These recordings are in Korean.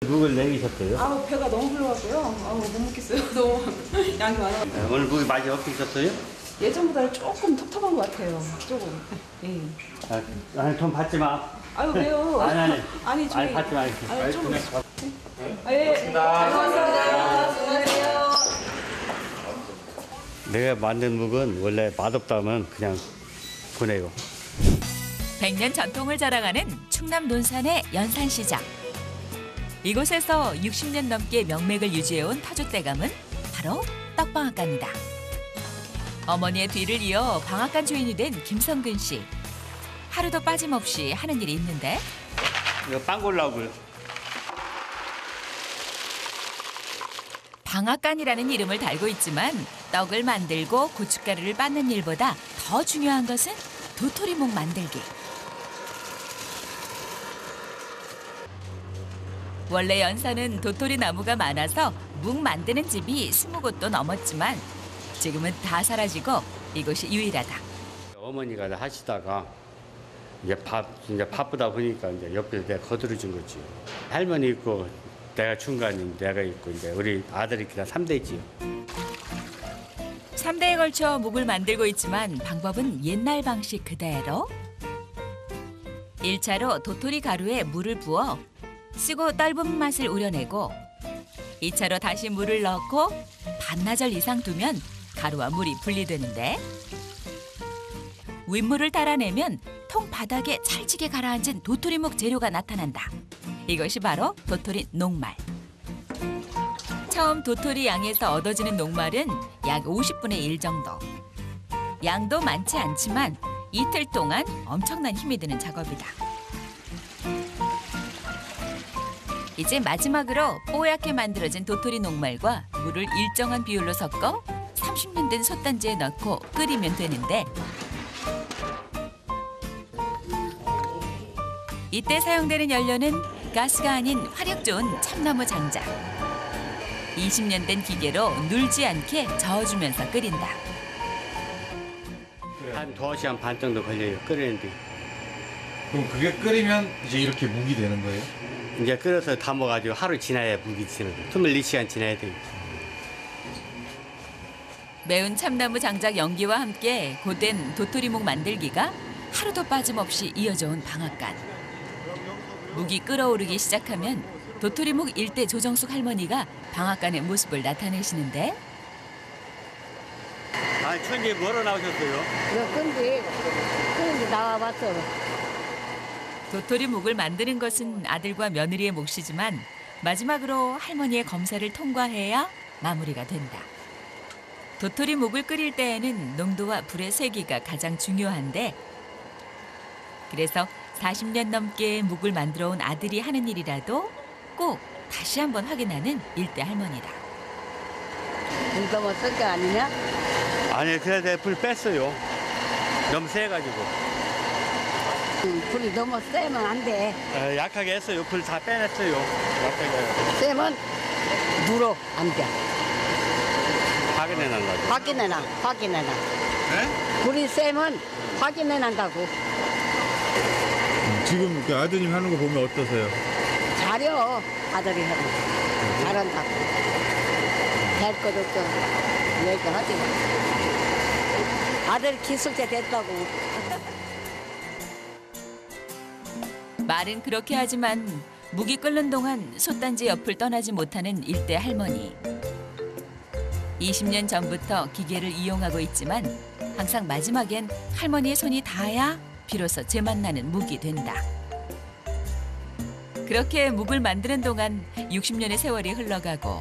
묵을 내리셨어요? 아우 배가 너무 불러갖고요. 아우 못 먹겠어요. 너무 양이 많아. 네, 오늘 묵이 많이 없으셨어요? 예전보다 조금 텁텁한 것 같아요. 조금. 예. 아니 돈 받지 마. 아유 왜요? 아니 아니 저희. 아니 받지 마. 아니 좀. 예. 잘 먹었습니다. 수고하세요. 내가 만든 묵은 원래 맛없다면 그냥 보내요. 100년 전통을 자랑하는 충남 논산의 연산시장. 이곳에서 60년 넘게 명맥을 유지해온 터줏대감은 바로 떡방앗간이다. 어머니의 뒤를 이어 방앗간 주인이 된 김성근 씨. 하루도 빠짐없이 하는 일이 있는데 이거 빵 골라고요. 방앗간이라는 이름을 달고 있지만 떡을 만들고 고춧가루를 빻는 일보다 더 중요한 것은 도토리묵 만들기. 원래 연산은 도토리 나무가 많아서 묵 만드는 집이 20곳도 넘었지만 지금은 다 사라지고 이곳이 유일하다. 어머니가 하시다가 이제 바쁘다 보니까 이제 옆에서 내가 거들어 준 거지. 할머니 있고 내가 중간인 내가 있고 이제 우리 아들이 그냥 3대지요. 3대에 걸쳐 묵을 만들고 있지만 방법은 옛날 방식 그대로. 1차로 도토리 가루에 물을 부어 쓰고 떫은 맛을 우려내고 2차로 다시 물을 넣고 반나절 이상 두면 가루와 물이 분리되는데 윗물을 따라내면 통 바닥에 찰지게 가라앉은 도토리묵 재료가 나타난다. 이것이 바로 도토리 녹말. 처음 도토리 양에서 얻어지는 녹말은 약 50분의 1 정도. 양도 많지 않지만 이틀 동안 엄청난 힘이 드는 작업이다. 이제 마지막으로 뽀얗게 만들어진 도토리 녹말과 물을 일정한 비율로 섞어 30년 된 솥단지에 넣고 끓이면 되는데 이때 사용되는 연료는 가스가 아닌 화력 좋은 참나무 장작. 20년 된 기계로 눌지 않게 저어주면서 끓인다. 한 2시간 반 정도 걸려요. 끓이는데. 그럼 그게 끓이면 이제 이렇게 묵이 되는 거예요? 이제 끓여서 담아가지고 하루 지나야 묵이 지는 거예요. 24시간 지나야 돼요. 매운 참나무 장작 연기와 함께 고된 도토리묵 만들기가 하루도 빠짐없이 이어져 온 방앗간. 묵이 끓어오르기 시작하면 도토리묵 일대 조정숙 할머니가 방앗간의 모습을 나타내시는데 아니 천지 뭐로 나오셨어요? 몇 건데 나와봤어. 도토리묵을 만드는 것은 아들과 며느리의 몫이지만 마지막으로 할머니의 검사를 통과해야 마무리가 된다. 도토리묵을 끓일 때에는 농도와 불의 세기가 가장 중요한데 그래서 40년 넘게 묵을 만들어 온 아들이 하는 일이라도 꼭 다시 한번 확인하는 일대 할머니다. 불 너무 센 거 아니냐? 아니 그래서 불 뺐어요. 너무 세가지고. 불이 너무 세면 안 돼. 약하게 했어요. 불 다 빼냈어요. 약하게. 세면 물어 안 돼. 확인해 놨나요? 확인해놔. 네? 불이 세면 확인해난다고. 지금 그 아드님 하는 거 보면 어떠세요? 잘해 아들이 하면 잘한다고. 될 것 없어 얘기하지 마. 아들 기술자 됐다고. 말은 그렇게 하지만 묵이 끓는 동안 솥단지 옆을 떠나지 못하는 일대 할머니. 20년 전부터 기계를 이용하고 있지만 항상 마지막엔 할머니의 손이 닿아야 비로소 제맛나는 묵이 된다. 그렇게 묵을 만드는 동안 60년의 세월이 흘러가고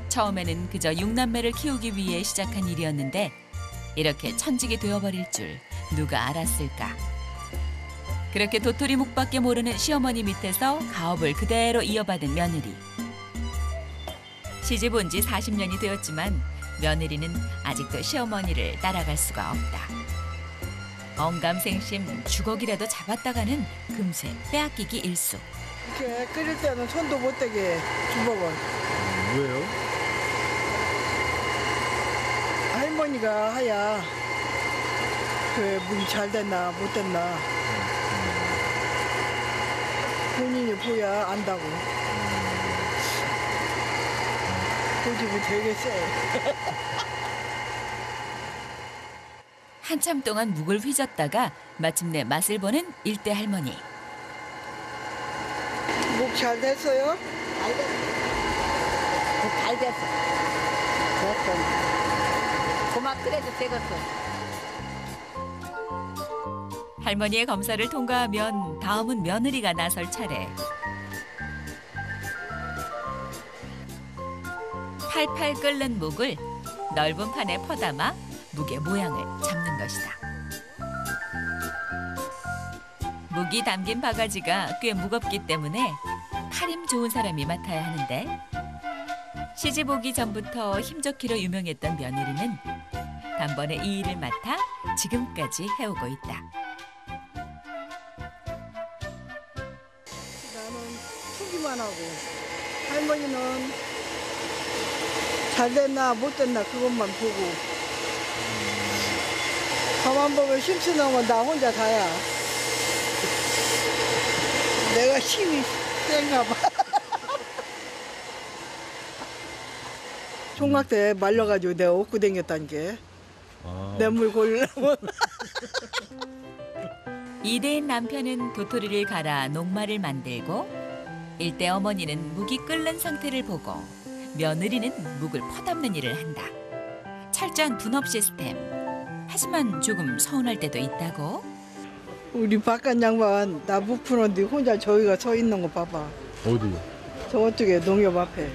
처음에는 그저 6남매를 키우기 위해 시작한 일이었는데 이렇게 천직이 되어버릴 줄 누가 알았을까. 그렇게 도토리묵밖에 모르는 시어머니 밑에서 가업을 그대로 이어받은 며느리. 시집 온 지 40년이 되었지만 며느리는 아직도 시어머니를 따라갈 수가 없다. 언감생심 주걱이라도 잡았다가는 금세 빼앗기기 일쑤. 이렇게 끓일 때는 손도 못 대게 주먹을. 왜요? 할머니가 하야 그 물이 잘 됐나 못 됐나 본인이 보야 안다고. 집은 되게 세. 한참 동안 묵을 휘젓다가 마침내 맛을 보는 일대 할머니. 목 잘 됐어요? 잘 됐어. 잘 됐어. 됐어. 고맙더라도 되겠어. 할머니의 검사를 통과하면 다음은 며느리가 나설 차례. 팔팔 끓는 묵을 넓은 판에 퍼담아 묵의 모양을 잡는 것이다. 묵이 담긴 바가지가 꽤 무겁기 때문에 칼힘 좋은 사람이 맡아야 하는데 시집 오기 전부터 힘좋기로 유명했던 며느리는 단번에 이 일을 맡아 지금까지 해오고 있다. 나는 투기만 하고 할머니는 잘 됐나 못 됐나 그것만 보고 가만 보면 심쓰는 건 나 혼자 다야. 내가 힘이 센가 봐. 총각 때 말려가지고 내가 업고 댕겼다는 게 뇌물 고르려면. 이대인 남편은 도토리를 갈아 녹말을 만들고 일대 어머니는 묵이 끓는 상태를 보고 며느리는 묵을 퍼담는 일을 한다. 철저한 분업 시스템. 하지만 조금 서운할 때도 있다고. 우리 바깥 양반 나 묵 푸는데 혼자 저기가 서 있는 거 봐봐. 어디? 저쪽에 농협 앞에.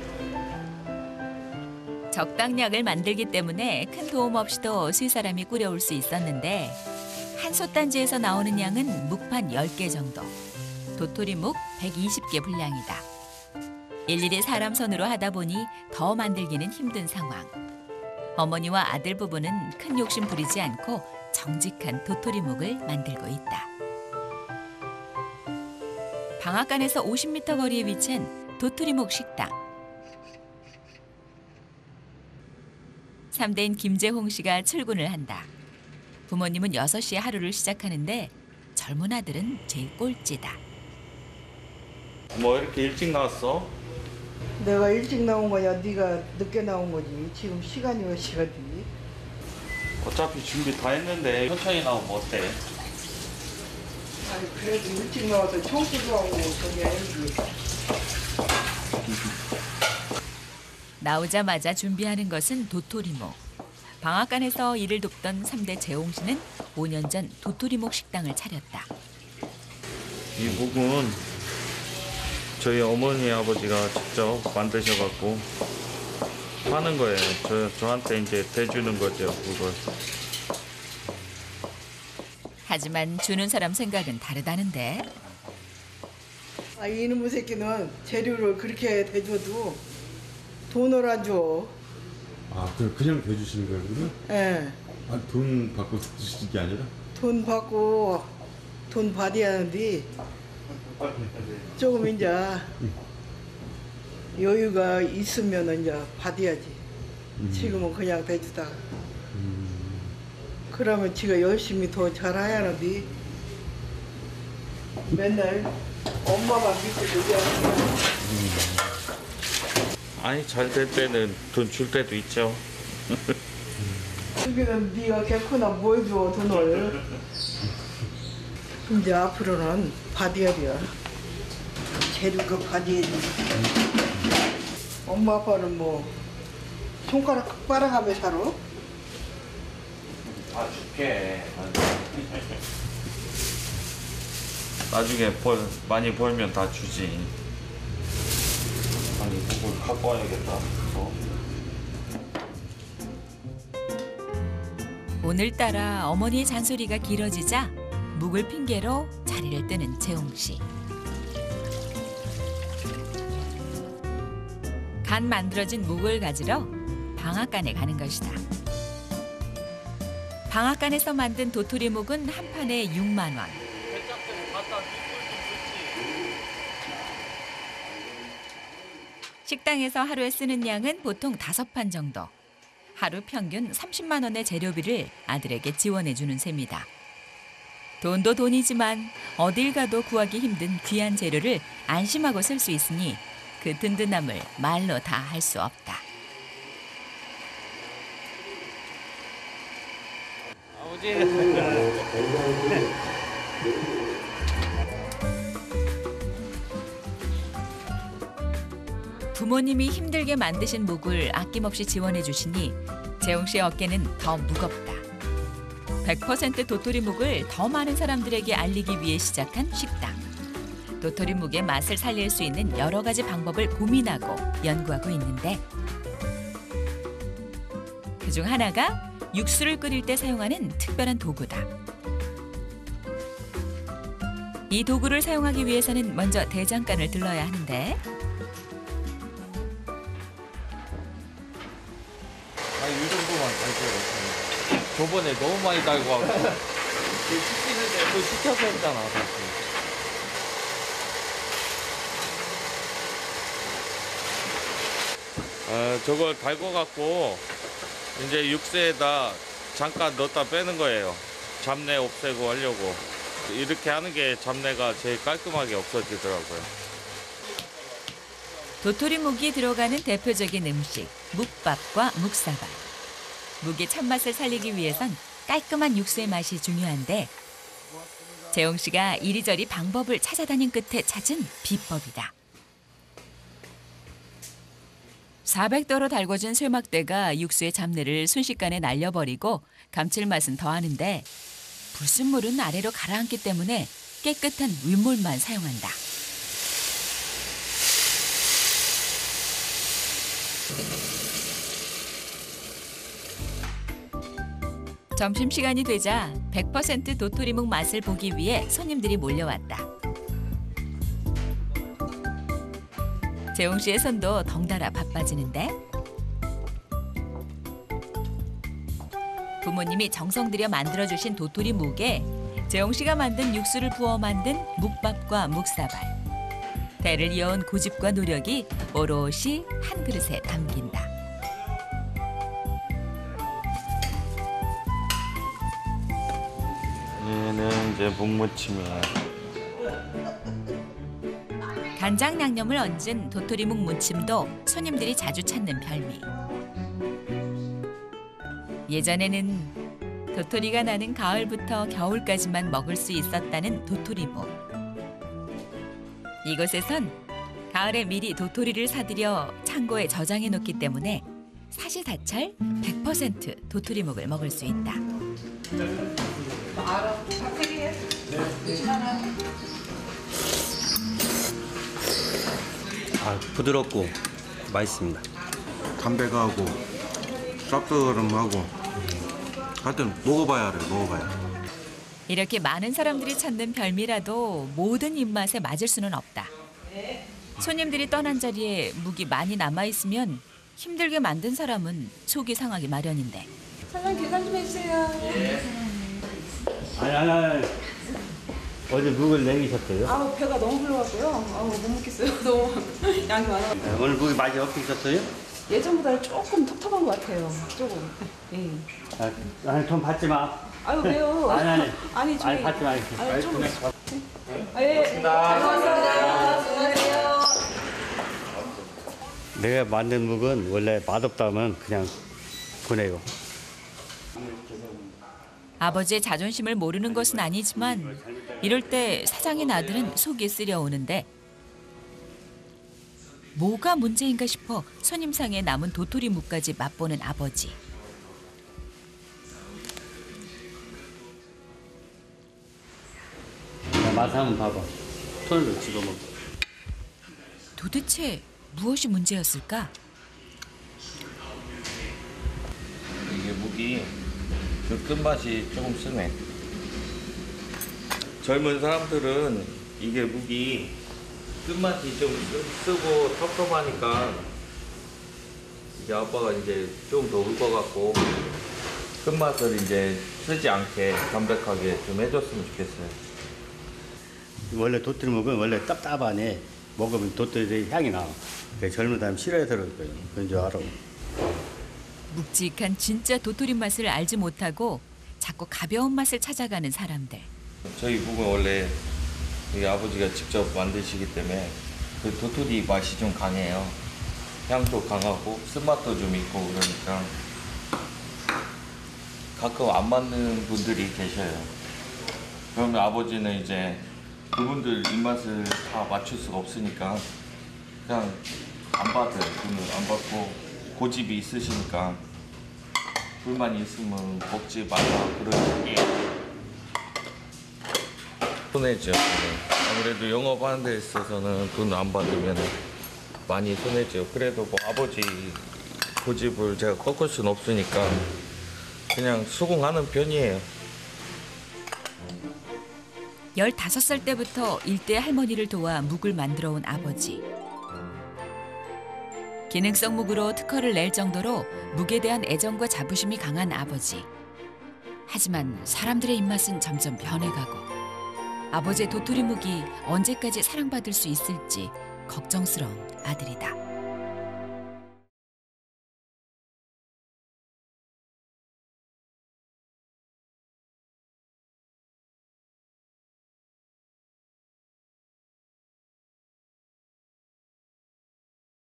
적당량을 만들기 때문에 큰 도움 없이도 세 사람이 꾸려올 수 있었는데 한 솥단지에서 나오는 양은 묵판 10개 정도. 도토리 묵 120개 분량이다. 일일이 사람 손으로 하다 보니 더 만들기는 힘든 상황. 어머니와 아들 부부는 큰 욕심 부리지 않고 정직한 도토리 묵을 만들고 있다. 방앗간에서 50m 거리에 위치한 도토리 묵 식당. 3대인 김재홍 씨가 출근을 한다. 부모님은 6시에 하루를 시작하는데 젊은 아들은 제일 꼴찌다. 뭐 이렇게 일찍 나왔어? 내가 일찍 나온 거냐 네가 늦게 나온 거지. 지금 시간이 몇 시간이지? 어차피 준비 다 했는데 천천히 나오면 어때? 아니 그래도 일찍 나와서 청소도 하고 저기 해야지. 나오자마자 준비하는 것은 도토리묵. 방앗간에서 일을 돕던 3대 재홍 씨는 5년 전 도토리묵 식당을 차렸다. 이 묵은 저희 어머니 아버지가 직접 만드셔갖고 파는 거예요. 저한테 이제 대주는 거죠, 묵을. 하지만 주는 사람 생각은 다르다는데. 아 이놈의 새끼는 재료를 그렇게 대줘도 돈을 안 줘. 아, 그냥 대주시는 거예요, 그러면? 예. 아, 돈 받고 대주시는 게 아니라? 돈 받고 돈 받아야 하는데 조금 이제 여유가 있으면 이제 받아야지. 지금은 그냥 대주다가. 그러면 지가 열심히 더 잘해야 하는데 맨날 엄마만 믿고 얘기하는 아니 잘 될 때는 돈 줄 때도 있죠. 여기는 네가 개코나 뭘 줘 돈을. 이제 앞으로는 받아야 돼. 재료가 받아야지. 엄마 아빠는 뭐 손가락 빨아가며 살아? 다 줄게. 나중에 많이 벌면 다 주지. 아니 묵을 갖고 와야겠다. 오늘따라 어머니의 잔소리가 길어지자 묵을 핑계로 자리를 뜨는 재홍 씨. 간 만들어진 묵을 가지러 방앗간에 가는 것이다. 방앗간에서 만든 도토리 묵은 한 판에 6만 원. 식당에서 하루에 쓰는 양은 보통 5판 정도. 하루 평균 30만 원의 재료비를 아들에게 지원해주는 셈이다. 돈도 돈이지만 어딜 가도 구하기 힘든 귀한 재료를 안심하고 쓸 수 있으니 그 든든함을 말로 다 할 수 없다. 부모님이 힘들게 만드신 묵을 아낌없이 지원해 주시니 재홍 씨의 어깨는 더 무겁다. 100% 도토리묵을 더 많은 사람들에게 알리기 위해 시작한 식당. 도토리묵의 맛을 살릴 수 있는 여러 가지 방법을 고민하고 연구하고 있는데 그중 하나가 육수를 끓일 때 사용하는 특별한 도구다. 이 도구를 사용하기 위해서는 먼저 대장간을 들러야 하는데 이 정도만 달고 저번에 너무 많이 달고 와서 시키는데 또 시켜서 했잖아. 저걸 달궈 갖고 이제 육수에다 잠깐 넣었다 빼는 거예요. 잡내 없애고 하려고. 이렇게 하는 게 잡내가 제일 깔끔하게 없어지더라고요. 도토리묵이 들어가는 대표적인 음식, 묵밥과 묵사발. 묵의 참맛을 살리기 위해선 깔끔한 육수의 맛이 중요한데 재홍 씨가 이리저리 방법을 찾아다닌 끝에 찾은 비법이다. 400도로 달궈진 쇠막대가 육수의 잡내를 순식간에 날려버리고 감칠맛은 더하는데 불순물은 아래로 가라앉기 때문에 깨끗한 윗물만 사용한다. 점심시간이 되자 100% 도토리묵 맛을 보기 위해 손님들이 몰려왔다. 재홍 씨의 손도 덩달아 바빠지는데 부모님이 정성 들여 만들어주신 도토리묵에 재홍 씨가 만든 육수를 부어 만든 묵밥과 묵사발. 대를 이어온 고집과 노력이 오롯이 한 그릇에 담긴다. 얘는 이제 묵무침이에요. 간장 양념을 얹은 도토리묵 무침도 손님들이 자주 찾는 별미. 예전에는 도토리가 나는 가을부터 겨울까지만 먹을 수 있었다는 도토리묵. 이곳에선 가을에 미리 도토리를 사들여 창고에 저장해 놓기 때문에 사시사철 100% 도토리묵을 먹을 수 있다. 부드럽고 맛있습니다. 담백하고 쌉싸름하고 하여튼 먹어봐야 알아요. 먹어봐야. 이렇게 많은 사람들이 찾는 별미라도 모든 입맛에 맞을 수는 없다. 손님들이 떠난 자리에 묵이 많이 남아있으면 힘들게 만든 사람은 속이 상하기 마련인데. 사장님 계산 좀 해주세요. 아니. 어제 묵을 내기셨어요? 아우 배가 너무 불러갖고요. 아우 못 먹겠어요. 너무 양이 많아가지고. 오늘 묵이 많이 없으셨어요? 예전보다 조금 텁텁한 것 같아요. 조금. 예. 아니 돈 받지 마. 아유 왜요? 아니. 아니 저희. 아니 받지 마. 아니 좀. 예. 잘 먹었습니다. 수고하세요. 내가 만든 묵은 원래 맛없다면 그냥 보내요. 아버지의 자존심을 모르는 것은 아니지만 이럴 때 사장인 아들은 속이 쓰려오는데 뭐가 문제인가 싶어 손님상에 남은 도토리묵까지 맛보는 아버지. 맛 한번 봐봐. 손으로 집어먹어. 도대체 무엇이 문제였을까? 이게 묵이 그 끝맛이 조금 쓰네. 젊은 사람들은 이게 묵이 끝맛이 좀 쓰고 텁텁하니까 이제 아빠가 이제 좀 더 울어갖고 끝맛을 이제 쓰지 않게 담백하게 좀 해줬으면 좋겠어요. 원래 도토리묵은 원래 답답하네. 먹으면 도토리 향이 나. 젊은 사람 싫어해서 그럴 거예요. 그런 줄 알아. 묵직한 진짜 도토리 맛을 알지 못하고 자꾸 가벼운 맛을 찾아가는 사람들. 저희 묵은 원래 우리 아버지가 직접 만드시기 때문에 그 도토리 맛이 좀 강해요. 향도 강하고 쓴맛도 좀 있고 그러니까 가끔 안 맞는 분들이 계셔요. 그러면 아버지는 이제 그분들 입맛을 다 맞출 수가 없으니까 그냥 안 받아요. 돈을 안 받고 고집이 있으시니까 불만이 있으면 먹지 말라 그러는 손해죠. 아무래도 영업하는 데 있어서는 돈 안 받으면 많이 손해죠. 그래도 뭐 아버지 고집을 제가 꺾을 수는 없으니까 그냥 수긍하는 편이에요. 15살 때부터 일대 할머니를 도와 묵을 만들어 온 아버지. 기능성 묵으로 특허를 낼 정도로 묵에 대한 애정과 자부심이 강한 아버지. 하지만 사람들의 입맛은 점점 변해가고 아버지의 도토리 묵이 언제까지 사랑받을 수 있을지 걱정스러운 아들이다.